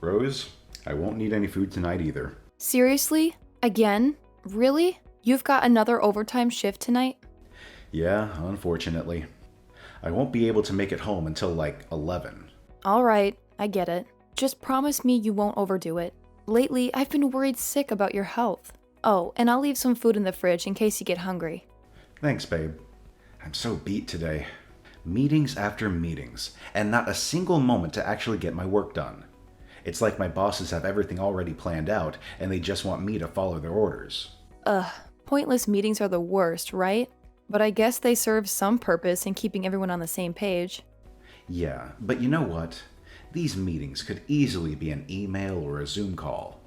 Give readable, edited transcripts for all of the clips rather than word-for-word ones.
Rose, I won't need any food tonight either. Seriously? Again? Really? You've got another overtime shift tonight? Yeah, unfortunately. I won't be able to make it home until like 11. Alright, I get it. Just promise me you won't overdo it. Lately, I've been worried sick about your health. Oh, and I'll leave some food in the fridge in case you get hungry. Thanks, babe. I'm so beat today. Meetings after meetings, and not a single moment to actually get my work done. It's like my bosses have everything already planned out, and they just want me to follow their orders. Pointless meetings are the worst, right? But I guess they serve some purpose in keeping everyone on the same page. Yeah, but you know what? These meetings could easily be an email or a Zoom call.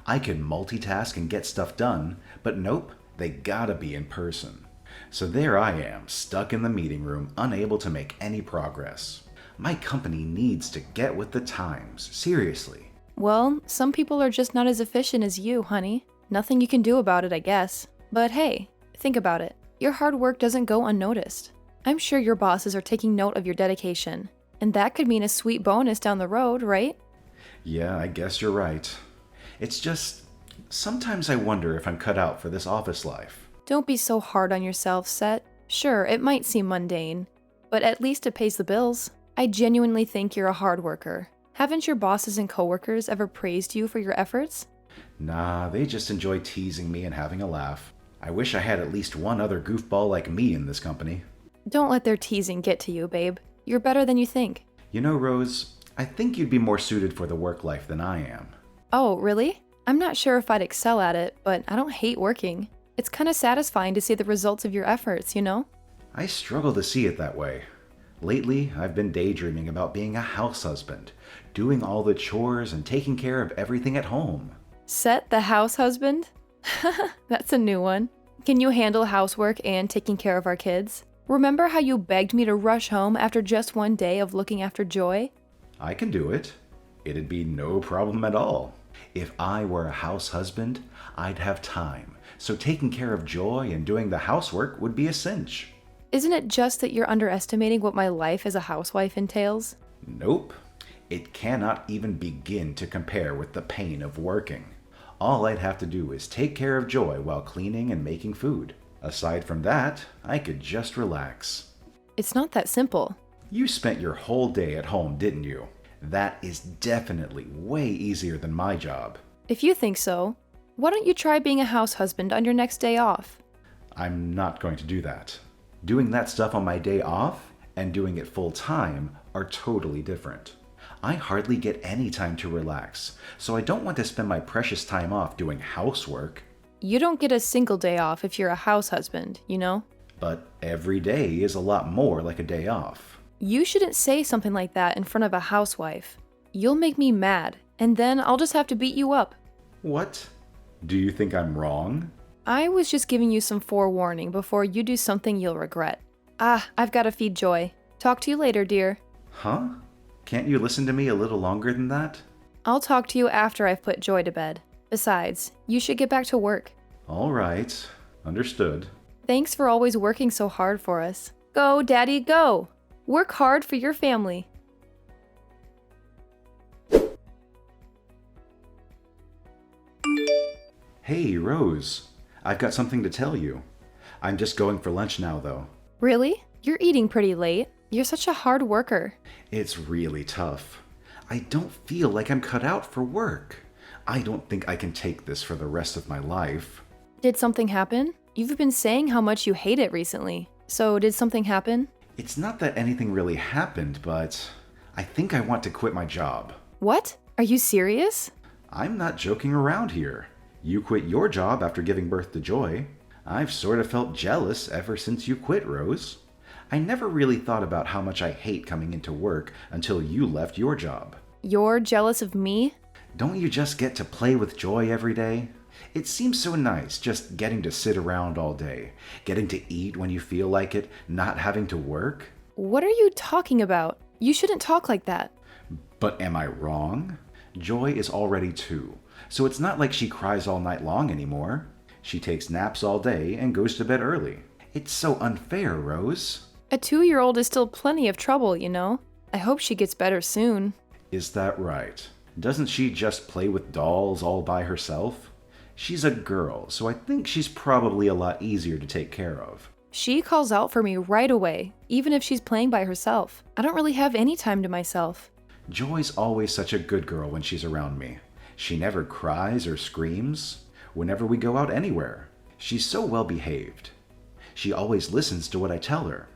I can multitask and get stuff done, but nope, they gotta be in person. So there I am, stuck in the meeting room, unable to make any progress. My company needs to get with the times, seriously. Well, some people are just not as efficient as you, honey. Nothing you can do about it, I guess. But hey, think about it. Your hard work doesn't go unnoticed. I'm sure your bosses are taking note of your dedication. And that could mean a sweet bonus down the road, right? Yeah, I guess you're right. It's just, sometimes I wonder if I'm cut out for this office life. Don't be so hard on yourself, Set. Sure, it might seem mundane, but at least it pays the bills. I genuinely think you're a hard worker. Haven't your bosses and coworkers ever praised you for your efforts? Nah, they just enjoy teasing me and having a laugh. I wish I had at least one other goofball like me in this company. Don't let their teasing get to you, babe. You're better than you think. You know, Rose, I think you'd be more suited for the work life than I am. Oh, really? I'm not sure if I'd excel at it, but I don't hate working. It's kind of satisfying to see the results of your efforts, you know? I struggle to see it that way. Lately, I've been daydreaming about being a house husband, doing all the chores and taking care of everything at home. Set the house husband? That's a new one. Can you handle housework and taking care of our kids? Remember how you begged me to rush home after just one day of looking after Joy? I can do it. It'd be no problem at all. If I were a house husband, I'd have time, so taking care of Joy and doing the housework would be a cinch. Isn't it just that you're underestimating what my life as a housewife entails? Nope. It cannot even begin to compare with the pain of working. All I'd have to do is take care of Joy while cleaning and making food. Aside from that, I could just relax. It's not that simple. You spent your whole day at home, didn't you? That is definitely way easier than my job. If you think so, why don't you try being a house husband on your next day off? I'm not going to do that. Doing that stuff on my day off and doing it full time are totally different. I hardly get any time to relax, so I don't want to spend my precious time off doing housework. You don't get a single day off if you're a house husband, you know? But every day is a lot more like a day off. You shouldn't say something like that in front of a housewife. You'll make me mad, and then I'll just have to beat you up. What? Do you think I'm wrong? I was just giving you some forewarning before you do something you'll regret. I've got to feed Joy. Talk to you later, dear. Huh? Can't you listen to me a little longer than that? I'll talk to you after I've put Joy to bed. Besides, you should get back to work. All right. Understood. Thanks for always working so hard for us. Go, Daddy, go! Work hard for your family. Hey, Rose. I've got something to tell you. I'm just going for lunch now, though. Really? You're eating pretty late. You're such a hard worker. It's really tough. I don't feel like I'm cut out for work. I don't think I can take this for the rest of my life. Did something happen? You've been saying how much you hate it recently. So did something happen? It's not that anything really happened, but I think I want to quit my job. What? Are you serious? I'm not joking around here. You quit your job after giving birth to Joy. I've sort of felt jealous ever since you quit, Rose. I never really thought about how much I hate coming into work until you left your job. You're jealous of me? Don't you just get to play with Joy every day? It seems so nice just getting to sit around all day, getting to eat when you feel like it, not having to work. What are you talking about? You shouldn't talk like that. But am I wrong? Joy is already 2, so it's not like she cries all night long anymore. She takes naps all day and goes to bed early. It's so unfair, Rose. A 2-year-old is still plenty of trouble, you know. I hope she gets better soon. Is that right? Doesn't she just play with dolls all by herself? She's a girl, so I think she's probably a lot easier to take care of. She calls out for me right away, even if she's playing by herself. I don't really have any time to myself. Joy's always such a good girl when she's around me. She never cries or screams whenever we go out anywhere. She's so well behaved. She always listens to what I tell her.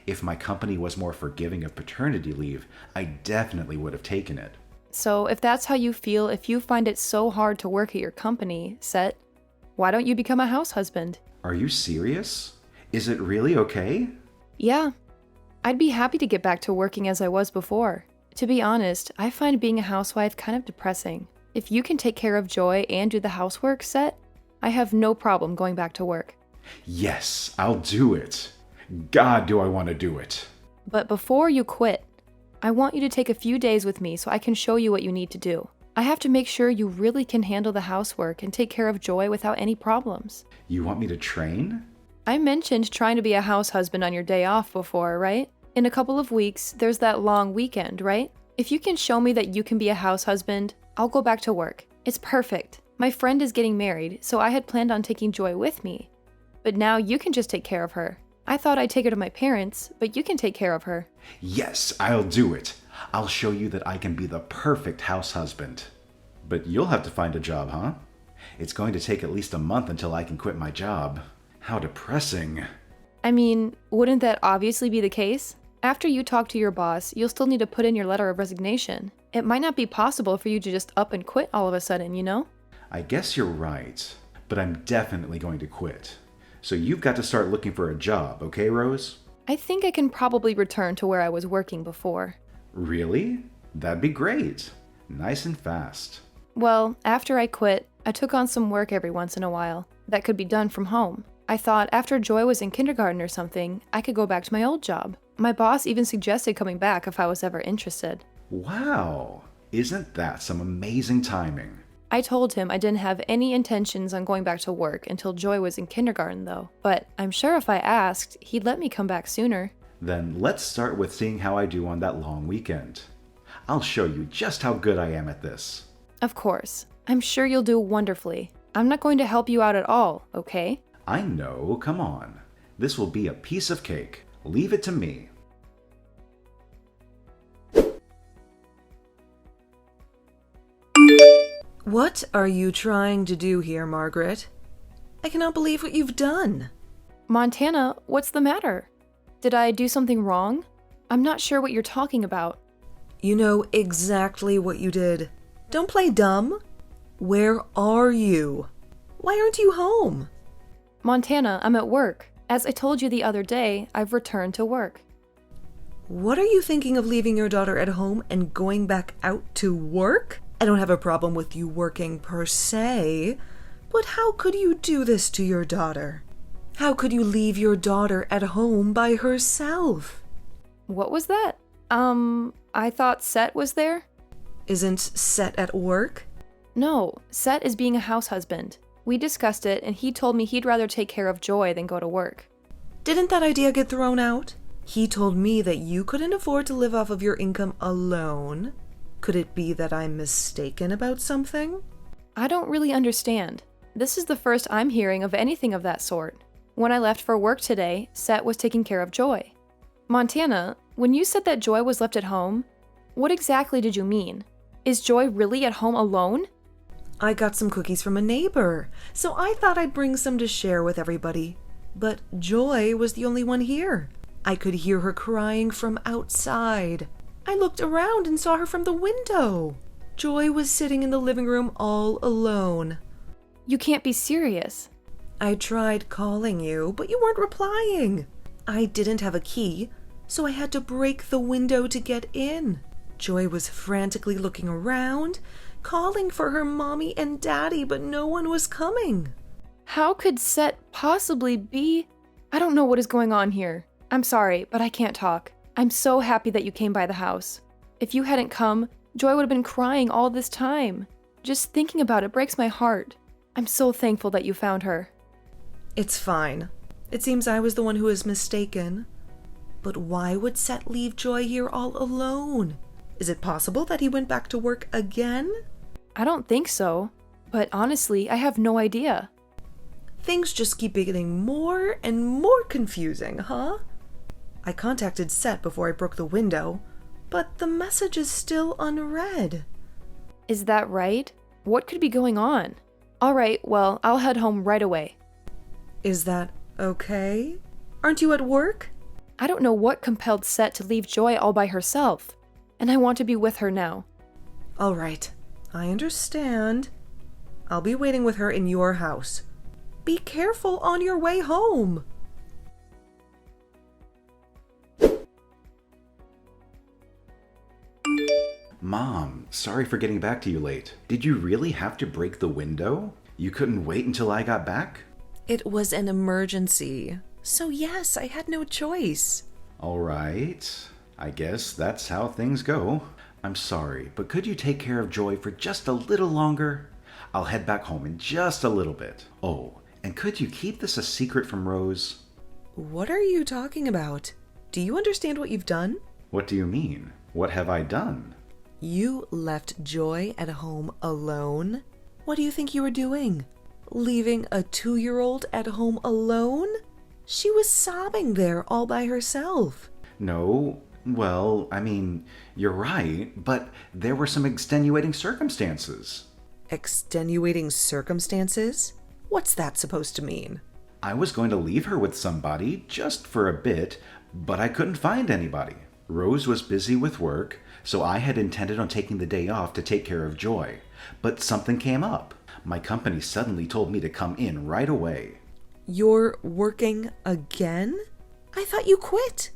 If my company was more forgiving of paternity leave, I definitely would have taken it. So if that's how you feel, if you find it so hard to work at your company, Set, why don't you become a house husband? Are you serious? Is it really okay? Yeah. I'd be happy to get back to working as I was before. To be honest, I find being a housewife kind of depressing. If you can take care of Joy and do the housework, Set, I have no problem going back to work. Yes, I'll do it. God, do I want to do it. But before you quit, I want you to take a few days with me so I can show you what you need to do. I have to make sure you really can handle the housework and take care of Joy without any problems. You want me to train? I mentioned trying to be a house husband on your day off before, right? In a couple of weeks, there's that long weekend, right? If you can show me that you can be a house husband, I'll go back to work. It's perfect. My friend is getting married, so I had planned on taking Joy with me. But now you can just take care of her. I thought I'd take her to my parents, but you can take care of her. Yes, I'll do it. I'll show you that I can be the perfect house husband. But you'll have to find a job, huh? It's going to take at least a month until I can quit my job. How depressing. I mean, wouldn't that obviously be the case? After you talk to your boss, you'll still need to put in your letter of resignation. It might not be possible for you to just up and quit all of a sudden, you know? I guess you're right, but I'm definitely going to quit. So you've got to start looking for a job, okay, Rose? I think I can probably return to where I was working before. Really? That'd be great. Nice and fast. Well, after I quit, I took on some work every once in a while that could be done from home. I thought after Joy was in kindergarten or something, I could go back to my old job. My boss even suggested coming back if I was ever interested. Wow! Isn't that some amazing timing? I told him I didn't have any intentions on going back to work until Joy was in kindergarten, though. But I'm sure if I asked, he'd let me come back sooner. Then let's start with seeing how I do on that long weekend. I'll show you just how good I am at this. Of course. I'm sure you'll do wonderfully. I'm not going to help you out at all, okay? I know, come on. This will be a piece of cake. Leave it to me. What are you trying to do here, Margaret? I cannot believe what you've done. Montana, what's the matter? Did I do something wrong? I'm not sure what you're talking about. You know exactly what you did. Don't play dumb. Where are you? Why aren't you home? Montana, I'm at work. As I told you the other day, I've returned to work. What are you thinking of leaving your daughter at home and going back out to work? I don't have a problem with you working per se, but how could you do this to your daughter? How could you leave your daughter at home by herself? What was that? I thought Set was there? Isn't Set at work? No, Set is being a house husband. We discussed it, and he told me he'd rather take care of Joy than go to work. Didn't that idea get thrown out? He told me that you couldn't afford to live off of your income alone. Could it be that I'm mistaken about something? I don't really understand. This is the first I'm hearing of anything of that sort. When I left for work today, Set was taking care of Joy. Montana, when you said that Joy was left at home, what exactly did you mean? Is Joy really at home alone? I got some cookies from a neighbor, so I thought I'd bring some to share with everybody. But Joy was the only one here. I could hear her crying from outside. I looked around and saw her from the window. Joy was sitting in the living room all alone. You can't be serious. I tried calling you, but you weren't replying. I didn't have a key, so I had to break the window to get in. Joy was frantically looking around, calling for her mommy and daddy, but no one was coming. How could Set possibly be? I don't know what is going on here. I'm sorry, but I can't talk. I'm so happy that you came by the house. If you hadn't come, Joy would have been crying all this time. Just thinking about it breaks my heart. I'm so thankful that you found her. It's fine. It seems I was the one who was mistaken. But why would Set leave Joy here all alone? Is it possible that he went back to work again? I don't think so. But honestly, I have no idea. Things just keep getting more and more confusing, huh? I contacted Seth before I broke the window, but the message is still unread. Is that right? What could be going on? All right, well, I'll head home right away. Is that okay? Aren't you at work? I don't know what compelled Set to leave Joy all by herself, and I want to be with her now. All right, I understand. I'll be waiting with her in your house. Be careful on your way home. Mom, sorry for getting back to you late. Did you really have to break the window? You couldn't wait until I got back? It was an emergency. So yes, I had no choice. All right. I guess that's how things go. I'm sorry, but could you take care of Joy for just a little longer? I'll head back home in just a little bit. Oh, and could you keep this a secret from Rose? What are you talking about? Do you understand what you've done? What do you mean? What have I done? You left Joy at home alone? What do you think you were doing? Leaving a 2-year-old at home alone? She was sobbing there all by herself. No, well, I mean, you're right, but there were some extenuating circumstances. Extenuating circumstances? What's that supposed to mean? I was going to leave her with somebody, just for a bit, but I couldn't find anybody. Rose was busy with work, so I had intended on taking the day off to take care of Joy. But something came up. My company suddenly told me to come in right away. You're working again? I thought you quit.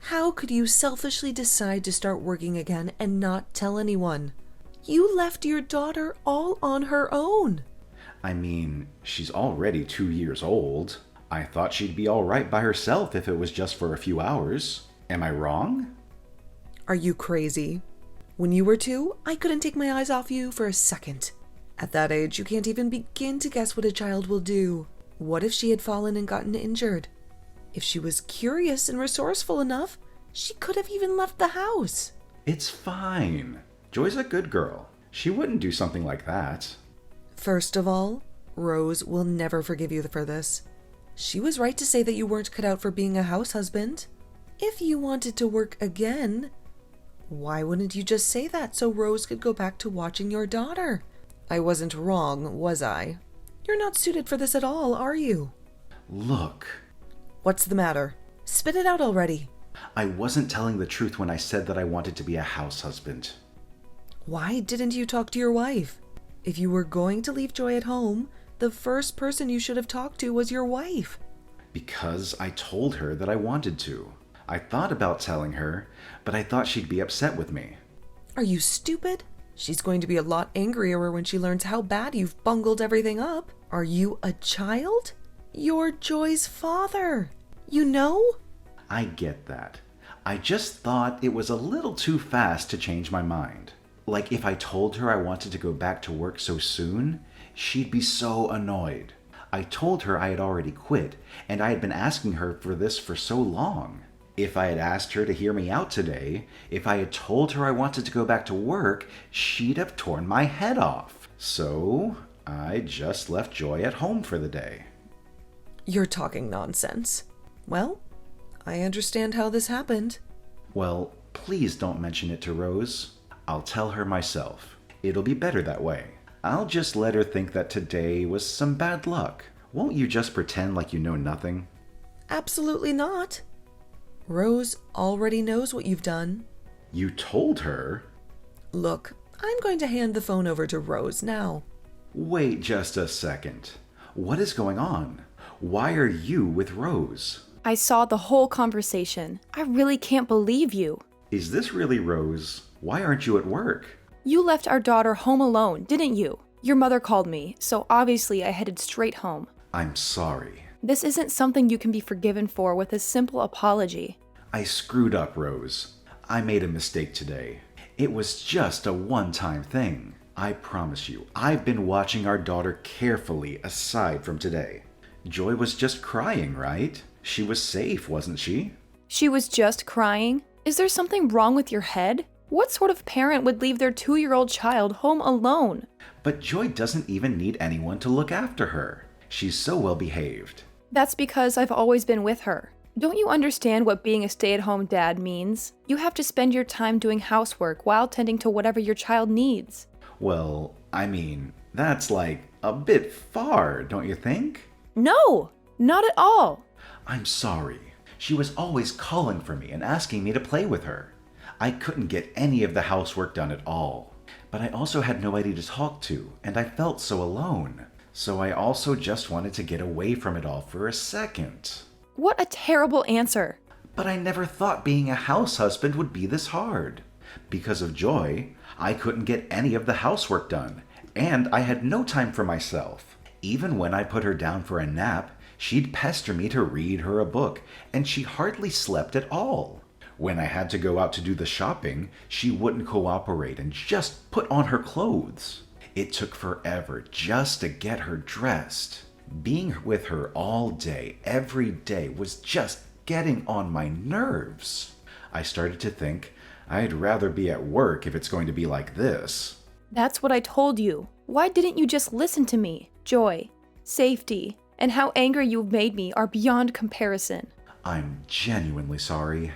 How could you selfishly decide to start working again and not tell anyone? You left your daughter all on her own. I mean, she's already 2 years old. I thought she'd be all right by herself if it was just for a few hours. Am I wrong? Are you crazy? When you were 2, I couldn't take my eyes off you for a second. At that age, you can't even begin to guess what a child will do. What if she had fallen and gotten injured? If she was curious and resourceful enough, she could have even left the house. It's fine. Joy's a good girl. She wouldn't do something like that. First of all, Rose will never forgive you for this. She was right to say that you weren't cut out for being a house husband. If you wanted to work again, why wouldn't you just say that so Rose could go back to watching your daughter? I wasn't wrong, was I? You're not suited for this at all, are you? Look. What's the matter? Spit it out already. I wasn't telling the truth when I said that I wanted to be a house husband. Why didn't you talk to your wife? If you were going to leave Joy at home, the first person you should have talked to was your wife. Because I told her that I wanted to. I thought about telling her, but I thought she'd be upset with me. Are you stupid? She's going to be a lot angrier when she learns how bad you've bungled everything up. Are you a child? You're Joy's father. You know? I get that. I just thought it was a little too fast to change my mind. Like if I told her I wanted to go back to work so soon, she'd be so annoyed. I told her I had already quit, and I had been asking her for this for so long. If I had asked her to hear me out today, if I had told her I wanted to go back to work, she'd have torn my head off. So I just left Joy at home for the day. You're talking nonsense. Well, I understand how this happened. Well, please don't mention it to Rose. I'll tell her myself. It'll be better that way. I'll just let her think that today was some bad luck. Won't you just pretend like you know nothing? Absolutely not. Rose already knows what you've done. You told her? Look, I'm going to hand the phone over to Rose now. Wait just a second. What is going on? Why are you with Rose? I saw the whole conversation. I really can't believe you. Is this really Rose? Why aren't you at work? You left our daughter home alone, didn't you? Your mother called me, so obviously I headed straight home. I'm sorry. This isn't something you can be forgiven for with a simple apology. I screwed up, Rose. I made a mistake today. It was just a one-time thing. I promise you, I've been watching our daughter carefully aside from today. Joy was just crying, right? She was safe, wasn't she? She was just crying? Is there something wrong with your head? What sort of parent would leave their 2-year-old child home alone? But Joy doesn't even need anyone to look after her. She's so well behaved. That's because I've always been with her. Don't you understand what being a stay-at-home dad means? You have to spend your time doing housework while tending to whatever your child needs. Well, I mean, that's like a bit far, don't you think? No, not at all. I'm sorry. She was always calling for me and asking me to play with her. I couldn't get any of the housework done at all. But I also had nobody to talk to, and I felt so alone. So I also just wanted to get away from it all for a second. What a terrible answer. But I never thought being a house husband would be this hard. Because of Joy, I couldn't get any of the housework done, and I had no time for myself. Even when I put her down for a nap, she'd pester me to read her a book, and she hardly slept at all. When I had to go out to do the shopping, she wouldn't cooperate and just put on her clothes. It took forever just to get her dressed. Being with her all day, every day, was just getting on my nerves. I started to think, I'd rather be at work if it's going to be like this. That's what I told you. Why didn't you just listen to me? Joy, safety, and how angry you've made me are beyond comparison. I'm genuinely sorry.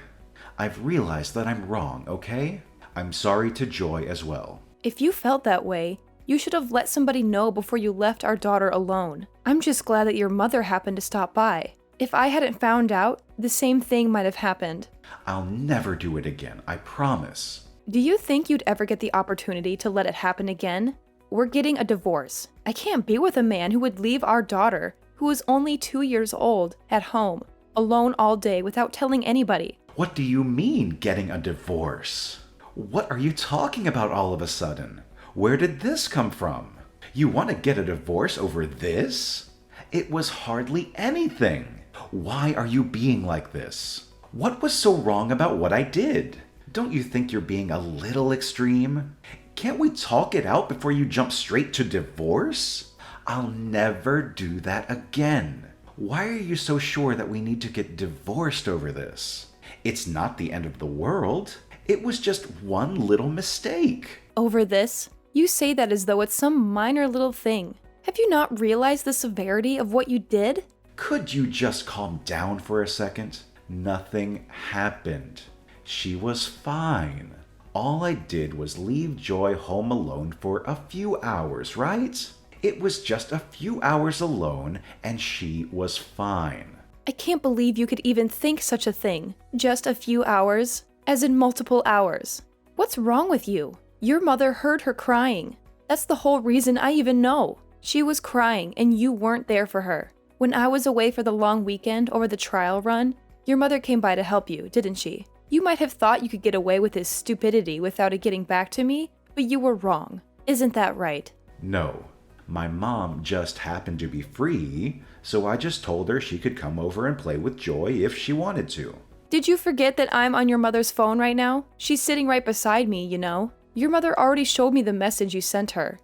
I've realized that I'm wrong, okay? I'm sorry to Joy as well. If you felt that way, you should have let somebody know before you left our daughter alone. I'm just glad that your mother happened to stop by. If I hadn't found out, the same thing might have happened. I'll never do it again, I promise. Do you think you'd ever get the opportunity to let it happen again? We're getting a divorce. I can't be with a man who would leave our daughter, who is only 2 years old, at home, alone all day without telling anybody. What do you mean, getting a divorce? What are you talking about all of a sudden? Where did this come from? You want to get a divorce over this? It was hardly anything. Why are you being like this? What was so wrong about what I did? Don't you think you're being a little extreme? Can't we talk it out before you jump straight to divorce? I'll never do that again. Why are you so sure that we need to get divorced over this? It's not the end of the world. It was just one little mistake. Over this? You say that as though it's some minor little thing. Have you not realized the severity of what you did? Could you just calm down for a second? Nothing happened. She was fine. All I did was leave Joy home alone for a few hours, right? It was just a few hours alone, and she was fine. I can't believe you could even think such a thing. Just a few hours, as in multiple hours. What's wrong with you? Your mother heard her crying. That's the whole reason I even know. She was crying and you weren't there for her. When I was away for the long weekend or the trial run, your mother came by to help you, didn't she? You might have thought you could get away with this stupidity without it getting back to me, but you were wrong. Isn't that right? No. My mom just happened to be free, so I just told her she could come over and play with Joy if she wanted to. Did you forget that I'm on your mother's phone right now? She's sitting right beside me, you know. Your mother already showed me the message you sent her.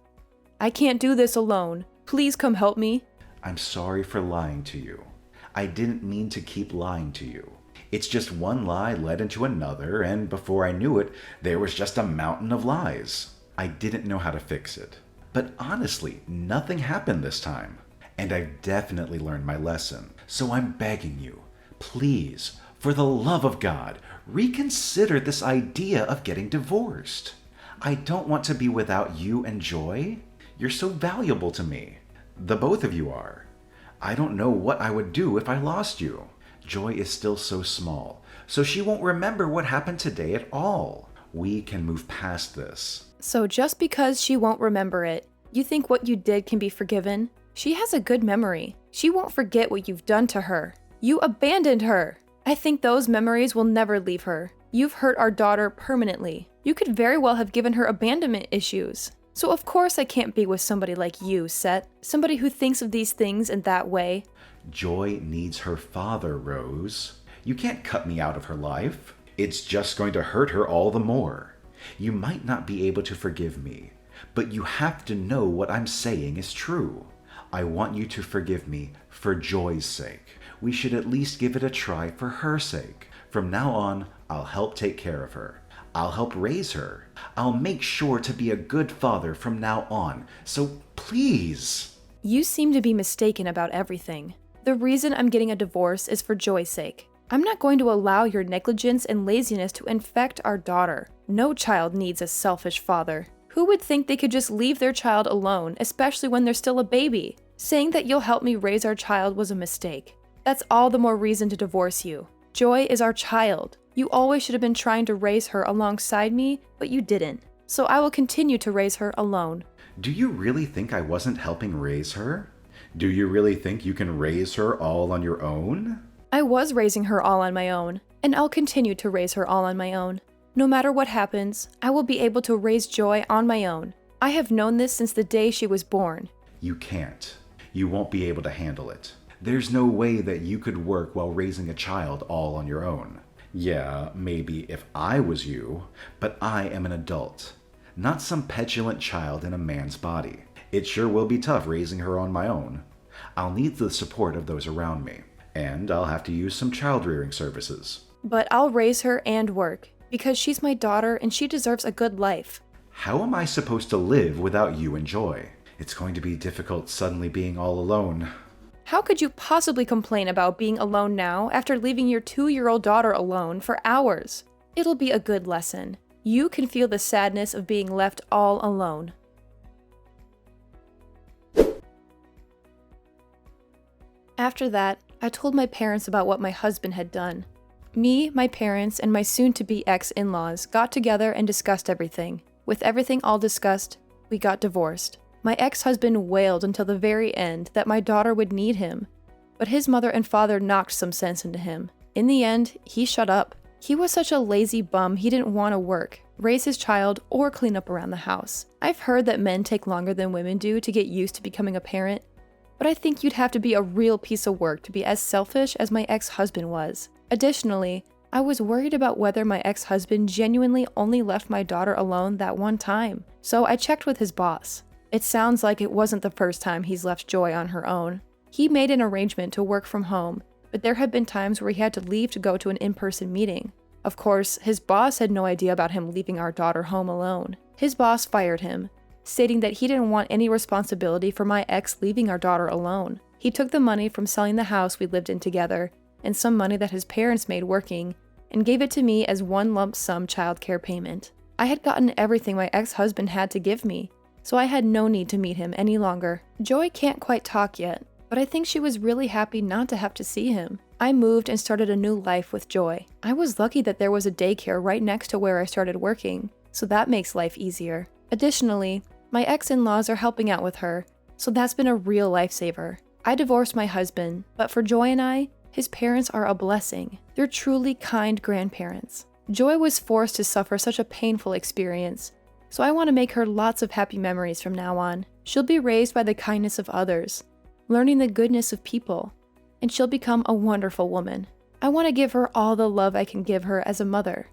I can't do this alone. Please come help me. I'm sorry for lying to you. I didn't mean to keep lying to you. It's just one lie led into another, and before I knew it, there was just a mountain of lies. I didn't know how to fix it. But honestly, nothing happened this time. And I've definitely learned my lesson. So I'm begging you, please, for the love of God, reconsider this idea of getting divorced. I don't want to be without you and Joy. You're so valuable to me. The both of you are. I don't know what I would do if I lost you. Joy is still so small, so she won't remember what happened today at all. We can move past this. So just because she won't remember it, you think what you did can be forgiven? She has a good memory. She won't forget what you've done to her. You abandoned her. I think those memories will never leave her. You've hurt our daughter permanently. You could very well have given her abandonment issues. So of course I can't be with somebody like you, Seth. Somebody who thinks of these things in that way. Joy needs her father, Rose. You can't cut me out of her life. It's just going to hurt her all the more. You might not be able to forgive me, but you have to know what I'm saying is true. I want you to forgive me for Joy's sake. We should at least give it a try for her sake. From now on, I'll help take care of her. I'll help raise her. I'll make sure to be a good father from now on. So please. You seem to be mistaken about everything. The reason I'm getting a divorce is for Joy's sake. I'm not going to allow your negligence and laziness to infect our daughter. No child needs a selfish father. Who would think they could just leave their child alone, especially when they're still a baby? Saying that you'll help me raise our child was a mistake. That's all the more reason to divorce you. Joy is our child. You always should have been trying to raise her alongside me, but you didn't. So I will continue to raise her alone. Do you really think I wasn't helping raise her? Do you really think you can raise her all on your own? I was raising her all on my own, and I'll continue to raise her all on my own. No matter what happens, I will be able to raise Joy on my own. I have known this since the day she was born. You can't. You won't be able to handle it. There's no way that you could work while raising a child all on your own. Yeah, maybe if I was you, but I am an adult, not some petulant child in a man's body. It sure will be tough raising her on my own. I'll need the support of those around me, and I'll have to use some child-rearing services. But I'll raise her and work, because she's my daughter and she deserves a good life. How am I supposed to live without you and Joy? It's going to be difficult suddenly being all alone. How could you possibly complain about being alone now after leaving your 2-year-old daughter alone for hours? It'll be a good lesson. You can feel the sadness of being left all alone. After that, I told my parents about what my husband had done. Me, my parents, and my soon-to-be ex-in-laws got together and discussed everything. With everything all discussed, we got divorced. My ex-husband wailed until the very end that my daughter would need him, but his mother and father knocked some sense into him. In the end, he shut up. He was such a lazy bum he didn't want to work, raise his child, or clean up around the house. I've heard that men take longer than women do to get used to becoming a parent, but I think you'd have to be a real piece of work to be as selfish as my ex-husband was. Additionally, I was worried about whether my ex-husband genuinely only left my daughter alone that one time, so I checked with his boss. It sounds like it wasn't the first time he's left Joy on her own. He made an arrangement to work from home, but there have been times where he had to leave to go to an in-person meeting. Of course, his boss had no idea about him leaving our daughter home alone. His boss fired him, stating that he didn't want any responsibility for my ex leaving our daughter alone. He took the money from selling the house we lived in together, and some money that his parents made working, and gave it to me as one lump sum childcare payment. I had gotten everything my ex-husband had to give me, so I had no need to meet him any longer. Joy can't quite talk yet, but I think she was really happy not to have to see him. I moved and started a new life with Joy. I was lucky that there was a daycare right next to where I started working, so that makes life easier. Additionally, my ex-in-laws are helping out with her, so that's been a real lifesaver. I divorced my husband, but for Joy and I, his parents are a blessing. They're truly kind grandparents. Joy was forced to suffer such a painful experience, so I want to make her lots of happy memories from now on. She'll be raised by the kindness of others, learning the goodness of people, and she'll become a wonderful woman. I want to give her all the love I can give her as a mother.